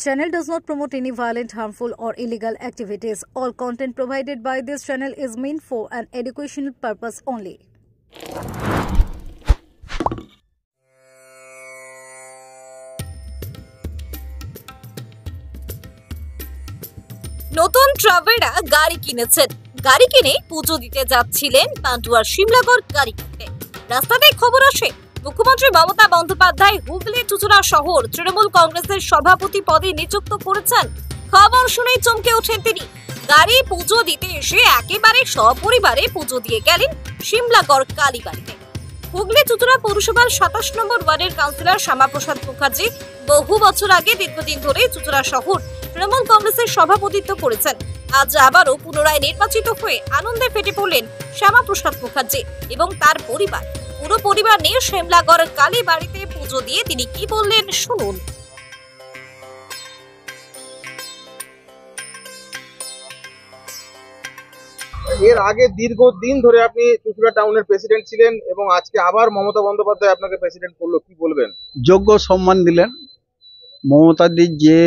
Channel does not promote any violent, harmful, or illegal activities. All content provided by this channel is meant for an educational purpose only. নতুন Tavera গাড়ি কিনেছেন। গাড়ি কিনে পুজো দিতে যাচ্ছিলেন পান্ডুয়ার শিমলাগড় গাড়ি কিনতে। রাস্তাতে খবর আসে মুখ্যমন্ত্রী মমতা বন্দ্যোপাধ্যায় হুগলি চুঁচুড়া শহর তৃণমূল কংগ্রেসের সভাপতি পদে নিযুক্ত করেছেন। খবর শুনেই চমকে ওঠেন তিনি। গাড়ি পুজো দিতে এসে একেবারে সপরিবারে পুজো দিয়ে গেলেন শিমলাগড় কালীবাড়িতে। হুগলি চুঁচুড়া পৌরসভার 27 নম্বর ওয়ার্ডের কাউন্সিলর শ্যামাপ্রসাদ মুখার্জি বহু বছর আগে দীর্ঘদিন ধরে চুঁচুড়া শহর তৃণমূল কংগ্রেসের সভাপতিত্ব করেছেন। আজ আবারও পুনরায় নির্বাচিত হয়ে আনন্দে ফেটে পড়লেন শ্যামাপ্রসাদ মুখার্জি এবং তার পরিবার। পুরো পরিবার নিয়ে শিমলাগড় কালীবাড়িতে পুজো দিয়ে তিনি কি বললেন শুনুন। এর আগে দীর্ঘদিন ধরে আপনি চুঁচুড়া টাউনের প্রেসিডেন্ট ছিলেন এবং আজকে আবার মমতা বন্দ্যোপাধ্যায় আপনাকে প্রেসিডেন্ট করলো, কি বলবেন? যোগ্য সম্মান দিলেন। মমতাদির যে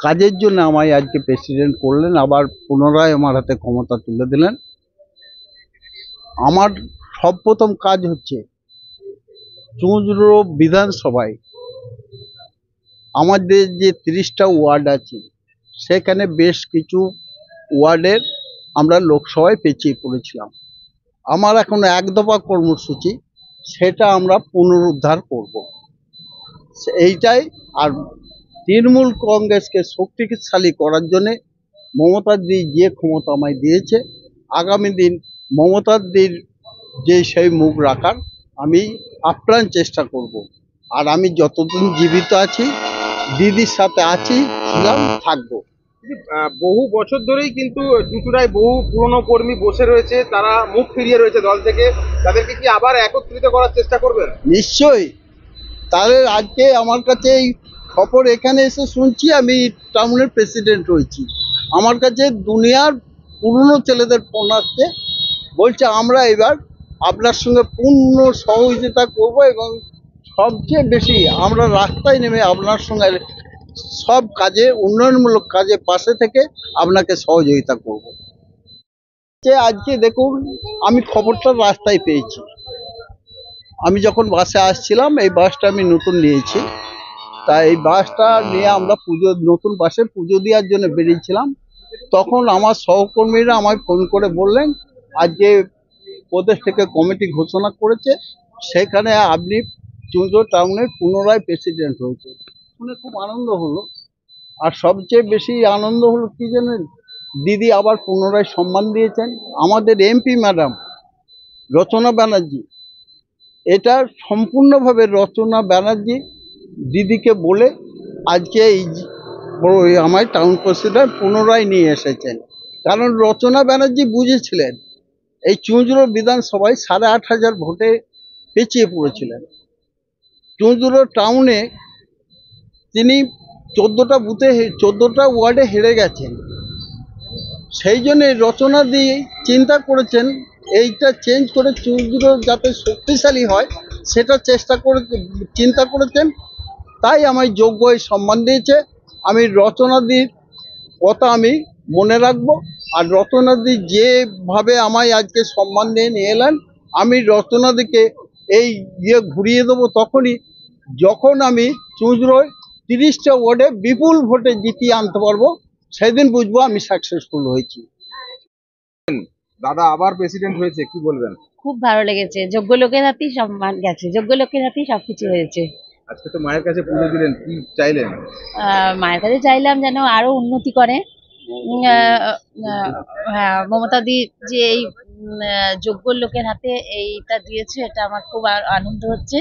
কাজের জন্য আমায় আজকে প্রেসিডেন্ট করলেন, আবার পুনরায় আমার হাতে ক্ষমতা তুলে দিলেন। আমার সর্বপ্রথম কাজ হচ্ছে চুঁচুড়া বিধানসভায় আমাদের যে 30টা ওয়ার্ড আছে সেখানে বেশ কিছু ওয়ার্ডের আমরা লোকসভায় পেছিয়ে পড়েছিলাম। আমার এখন এক দফা কর্মসূচি, সেটা আমরা পুনরুদ্ধার করব। এইটাই। আর তৃণমূল কংগ্রেসকে শক্তিশালী করার জন্যে মমতাদি যে ক্ষমতা আমায় দিয়েছে, আগামী দিন মমতাদির যে সেই মুখ রাখার আমি আপ্রাণ চেষ্টা করব। আর আমি যতদিন জীবিত আছি দিদির সাথে আছি, ছিলাম, থাকবো। বহু বছর ধরেই কিন্তু চুঁচুড়ায় বহু পুরনো কর্মী বসে রয়েছে, তারা মুখ ফিরিয়ে রয়েছে দল থেকে। তাদেরকে কি আবার একত্রিত করার চেষ্টা করবেন? নিশ্চয়ই। তাদের আজকে আমার কাছে এই খবর এখানে এসে শুনছি আমি টাউনের প্রেসিডেন্ট হয়েছি। আমার কাছে দুনিয়ার পুরনো ছেলেদের ফোন আসছে, বলছে আমরা এবার আপনার সঙ্গে পূর্ণ সহযোগিতা করব এবং সবচেয়ে বেশি আমরা রাস্তায় নেমে আপনার সঙ্গে সব কাজে, উন্নয়নমূলক কাজে পাশে থেকে আপনাকে সহযোগিতা করব। আজকে দেখুন, আমি খবরটা রাস্তায় পেয়েছি। আমি যখন বাসে আসছিলাম, এই বাসটা আমি নতুন নিয়েছি, তাই এই বাসটা নিয়ে আমরা নতুন বাসে পুজো দেওয়ার জন্য বেরিয়েছিলাম। তখন আমার সহকর্মীরা আমায় ফোন করে বললেন আজকে প্রদেশ থেকে কমিটি ঘোষণা করেছে, সেখানে আপনি চুঁচুড়া টাউনের পুনরায় প্রেসিডেন্ট হয়েছে। শুনে খুব আনন্দ হলো। আর সবচেয়ে বেশি আনন্দ হলো কি জানেন, দিদি আবার পুনরায় সম্মান দিয়েছেন আমাদের এমপি ম্যাডাম রচনা ব্যানার্জি। এটা সম্পূর্ণভাবে রচনা ব্যানার্জি দিদিকে বলে আজকে এই আমায় টাউন প্রেসিডেন্ট পুনরায় নিয়ে এসেছেন। কারণ রচনা ব্যানার্জি বুঝেছিলেন এই চুঁচুড়া বিধানসভায় 8,500 ভোটে পিছিয়ে পড়েছিলেন। চুঁচুড়া টাউনে তিনি 14টা ওয়ার্ডে হেরে গেছেন। সেই জন্য রচনা দিয়ে চিন্তা করেছেন এইটা চেঞ্জ করে চুঁচুড়া যাতে শক্তিশালী হয় সেটা চিন্তা করেছেন। তাই আমায় যোগ্য এই সম্মান দিয়েছে। আমি রচনাদির কথা আমি মনে রাখবো। আর রচনাদি যেভাবে আমায় আজকে সম্মান দিয়ে নিয়ে এলেন, আমি রচনাদিকে এই ঘুরিয়ে দেবো তখনই যখন আমি চুঁচুড়ায় 30টা ওয়ার্ডে বিপুল ভোটে জিতিয়ে আনতে পারবো। সেদিন বুঝবো আমি সাকসেসফুল হয়েছি। দাদা আবার প্রেসিডেন্ট হয়েছে, কি বলবেন? খুব ভালো লেগেছে। যোগ্য লোকের হাতেই সম্মান গেছে, যোগ্য লোকের হাতেই সবকিছু হয়েছে। আজকে তো মায়ের কাছে পুজো দিলেন, কি চাইলেন? মায়ের কাছে চাইলাম যেন আরো উন্নতি করে। হ্যাঁ, মমতাদি যে এই যোগ্য লোকের হাতে এইটা দিয়েছে, এটা আমার খুব আনন্দ হচ্ছে।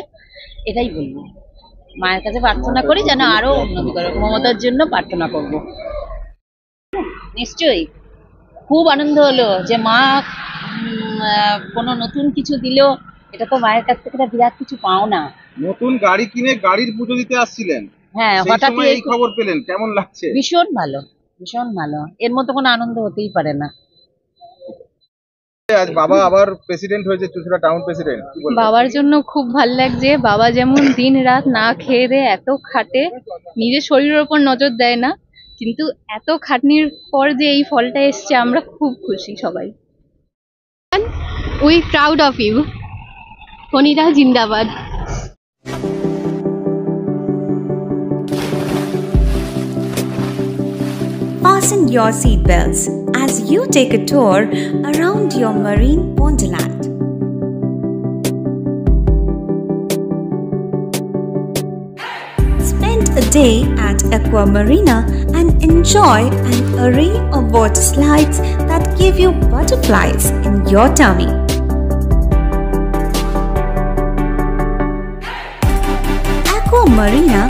এটাই বলবো, মায়ের কাছে প্রার্থনা করি যেন আরো উন্নতি করে। মমতার জন্য প্রার্থনা করব। নিশ্চয়ই খুব আনন্দ হলো যে মা কোনো নতুন কিছু দিলেও এটা তো মায়ের কাছ থেকে বিরাট কিছু পাও না। নতুন গাড়ি কিনে গাড়ির পুজো দিতে আসছিলেন, হ্যাঁ, হঠাৎ এই খবর পেলেন, কেমন লাগছে? ভীষণ ভালো, ভীষণ ভালো। এর মতো কোনো আনন্দ হতেই পারে না। আজ বাবা আবার প্রেসিডেন্ট হয়েছে, চুঁচুড়া টাউন প্রেসিডেন্ট, কি বলবেন? বাবার জন্য খুব ভাল লাগছে। বাবা যেমন দিন রাত না খেয়ে দেয়ে এত খাটে, নিজের শরীরের ওপর নজর দেয় না, কিন্তু এত খাটনির পর যে এই ফলটা এসছে, আমরা খুব খুশি সবাই। We proud of you. ফণীদা জিন্দাবাদ। Fasten your seatbelts as you take a tour around your marine wonderland. Spend a day at Aqua Marina and enjoy an array of water slides that give you butterflies in your tummy. Aqua Marina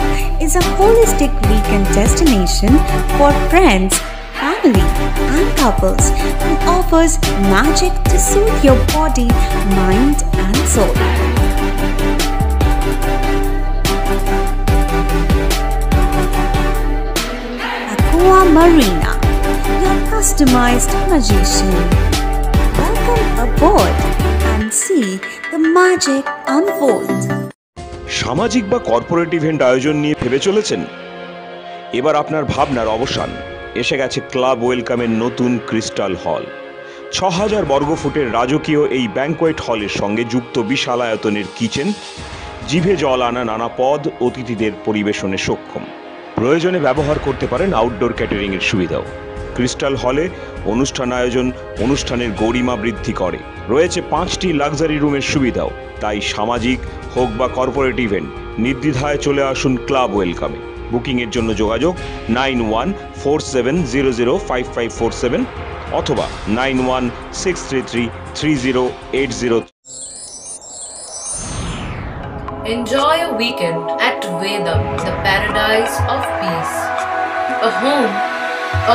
is a holistic weekend destination for friends, family, and couples and offers magic to soothe your body, mind, and soul. Aqua Marina, your customized magician. Welcome aboard and see the magic unfold. সামাজিক বা corporate event আয়োজন নিয়ে ভেবে চলেছেন? এবার আপনার ভাবনার অবসান। এসে গেছে ক্লাব ওয়েলকামের নতুন ক্রিস্টাল হল। ৬,০০০ বর্গফুটের রাজকীয় এই ব্যাংকোয়েট হলের সঙ্গে যুক্ত বিশাল আয়তনের কিচেন, জিভে জল আনা নানা পদ অতিথিদের পরিবেশনে সক্ষম। প্রয়োজনে ব্যবহার করতে পারেন আউটডোর ক্যাটারিং এর সুবিধাও। ক্রিস্টাল হলে অনুষ্ঠান আয়োজন অনুষ্ঠানের গরিমা বৃদ্ধি করে। রয়েছে ৫টি লাক্সারি রুমের সুবিধাও। তাই সামাজিক হোক বা কর্পোরেট ইভেন্ট, নির্দ্বিধায় চলে আসুন ক্লাব ওয়েলকামে। বুকিংয়ের জন্য যোগাযোগ 9147005547 অথবা 9163333080। Enjoy a weekend at Vedam, the paradise of peace. A home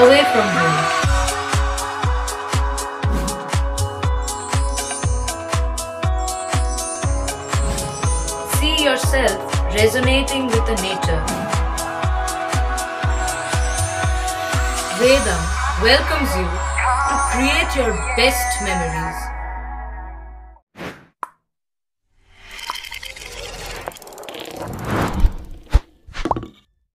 away from home. See yourself resonating with the nature. Vedam welcomes you to create your best memories.